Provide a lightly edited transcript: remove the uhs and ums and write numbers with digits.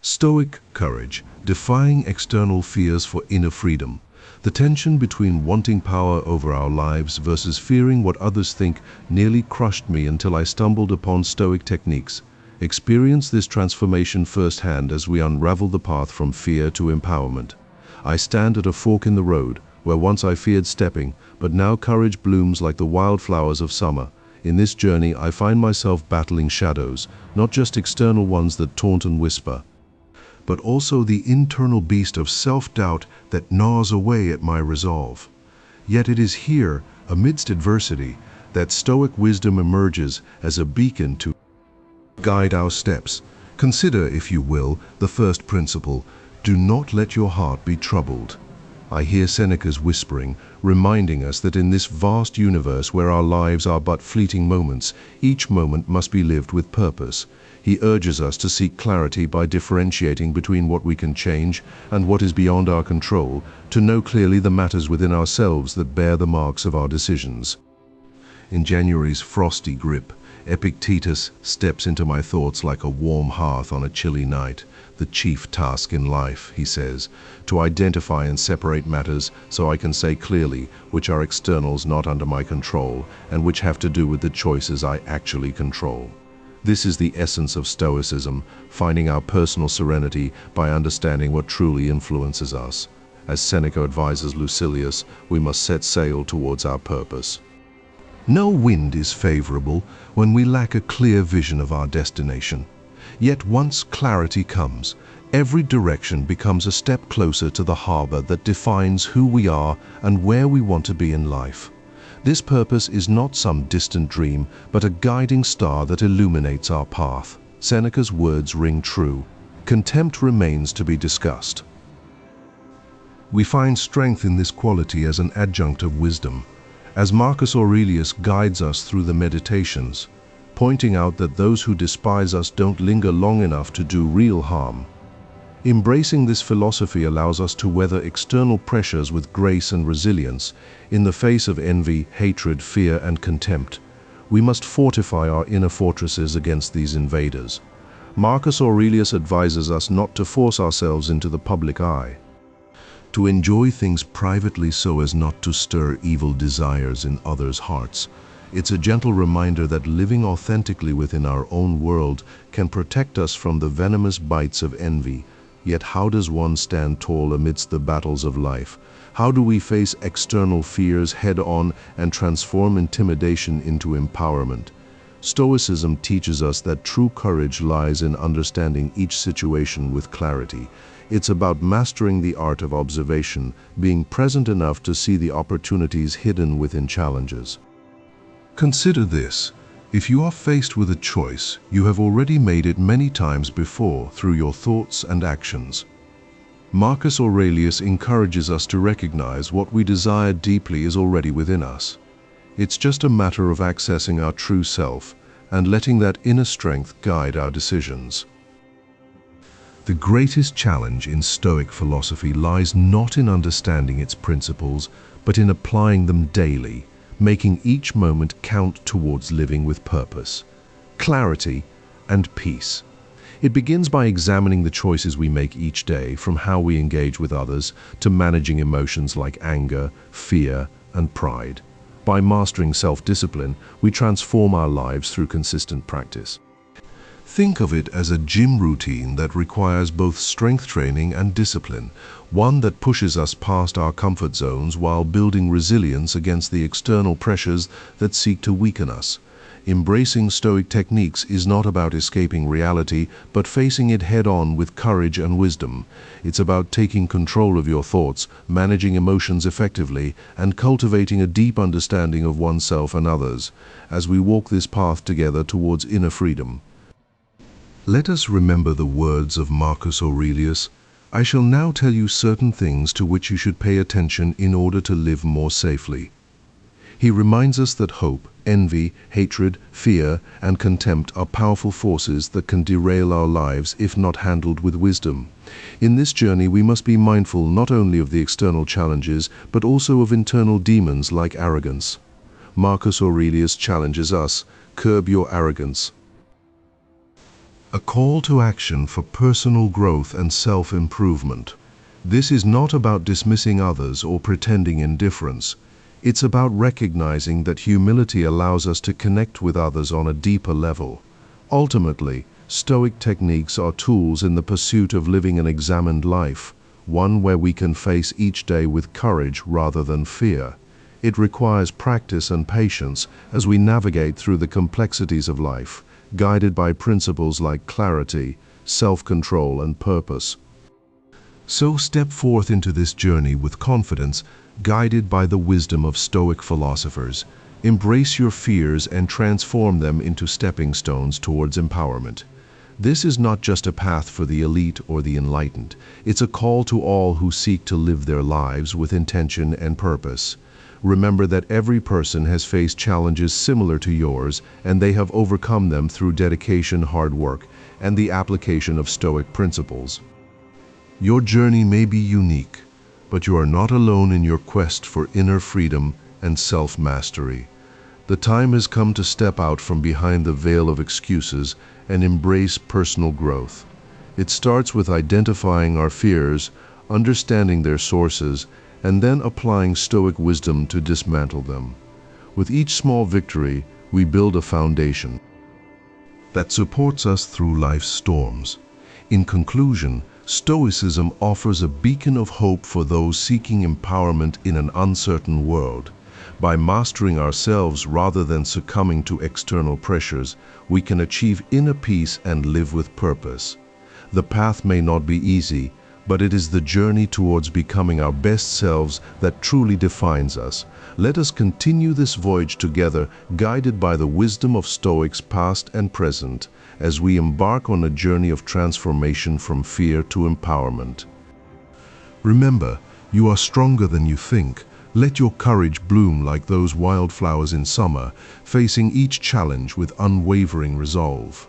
Stoic courage, defying external fears for inner freedom. The tension between wanting power over our lives versus fearing what others think nearly crushed me until I stumbled upon Stoic techniques. Experience this transformation firsthand as we unravel the path from fear to empowerment. I stand at a fork in the road, where once I feared stepping, but now courage blooms like the wildflowers of summer. In this journey, I find myself battling shadows, not just external ones that taunt and whisper, but also the internal beast of self-doubt that gnaws away at my resolve. Yet it is here, amidst adversity, that Stoic wisdom emerges as a beacon to guide our steps. Consider, if you will, the first principle: do not let your heart be troubled. I hear Seneca's whispering, reminding us that in this vast universe where our lives are but fleeting moments, each moment must be lived with purpose. He urges us to seek clarity by differentiating between what we can change and what is beyond our control, to know clearly the matters within ourselves that bear the marks of our decisions. In January's frosty grip, Epictetus steps into my thoughts like a warm hearth on a chilly night. The chief task in life, he says, to identify and separate matters so I can say clearly which are externals not under my control and which have to do with the choices I actually control. This is the essence of Stoicism, finding our personal serenity by understanding what truly influences us. As Seneca advises Lucilius, we must set sail towards our purpose. No wind is favorable when we lack a clear vision of our destination. Yet once clarity comes, every direction becomes a step closer to the harbor that defines who we are and where we want to be in life. This purpose is not some distant dream, but a guiding star that illuminates our path. Seneca's words ring true. Contempt remains to be discussed. We find strength in this quality as an adjunct of wisdom, as Marcus Aurelius guides us through the Meditations, pointing out that those who despise us don't linger long enough to do real harm. Embracing this philosophy allows us to weather external pressures with grace and resilience. In the face of envy, hatred, fear, and contempt, we must fortify our inner fortresses against these invaders. Marcus Aurelius advises us not to force ourselves into the public eye, to enjoy things privately so as not to stir evil desires in others' hearts. It's a gentle reminder that living authentically within our own world can protect us from the venomous bites of envy. Yet how does one stand tall amidst the battles of life? How do we face external fears head-on and transform intimidation into empowerment? Stoicism teaches us that true courage lies in understanding each situation with clarity. It's about mastering the art of observation, being present enough to see the opportunities hidden within challenges. Consider this. If you are faced with a choice, you have already made it many times before through your thoughts and actions. Marcus Aurelius encourages us to recognize what we desire deeply is already within us. It's just a matter of accessing our true self and letting that inner strength guide our decisions. The greatest challenge in Stoic philosophy lies not in understanding its principles, but in applying them daily, making each moment count towards living with purpose, clarity, and peace. It begins by examining the choices we make each day, from how we engage with others to managing emotions like anger, fear, and pride. By mastering self-discipline, we transform our lives through consistent practice. Think of it as a gym routine that requires both strength training and discipline, one that pushes us past our comfort zones while building resilience against the external pressures that seek to weaken us. Embracing Stoic techniques is not about escaping reality, but facing it head-on with courage and wisdom. It's about taking control of your thoughts, managing emotions effectively, and cultivating a deep understanding of oneself and others, as we walk this path together towards inner freedom. Let us remember the words of Marcus Aurelius. I shall now tell you certain things to which you should pay attention in order to live more safely. He reminds us that hope, envy, hatred, fear, and contempt are powerful forces that can derail our lives if not handled with wisdom. In this journey, we must be mindful not only of the external challenges, but also of internal demons like arrogance. Marcus Aurelius challenges us: curb your arrogance. a call to action for personal growth and self-improvement. This is not about dismissing others or pretending indifference. It's about recognizing that humility allows us to connect with others on a deeper level. Ultimately, Stoic techniques are tools in the pursuit of living an examined life, one where we can face each day with courage rather than fear. It requires practice and patience as we navigate through the complexities of life, guided by principles like clarity, self-control, and purpose. So step forth into this journey with confidence, guided by the wisdom of Stoic philosophers. Embrace your fears and transform them into stepping stones towards empowerment. This is not just a path for the elite or the enlightened. It's a call to all who seek to live their lives with intention and purpose. Remember that every person has faced challenges similar to yours, and they have overcome them through dedication, hard work, and the application of Stoic principles. Your journey may be unique, but you are not alone in your quest for inner freedom and self-mastery. The time has come to step out from behind the veil of excuses and embrace personal growth. It starts with identifying our fears, understanding their sources, and then applying Stoic wisdom to dismantle them. With each small victory, we build a foundation that supports us through life's storms. In conclusion, Stoicism offers a beacon of hope for those seeking empowerment in an uncertain world. By mastering ourselves rather than succumbing to external pressures, we can achieve inner peace and live with purpose. The path may not be easy, but it is the journey towards becoming our best selves that truly defines us. Let us continue this voyage together, guided by the wisdom of Stoics past and present, as we embark on a journey of transformation from fear to empowerment. Remember, you are stronger than you think. Let your courage bloom like those wildflowers in summer, facing each challenge with unwavering resolve.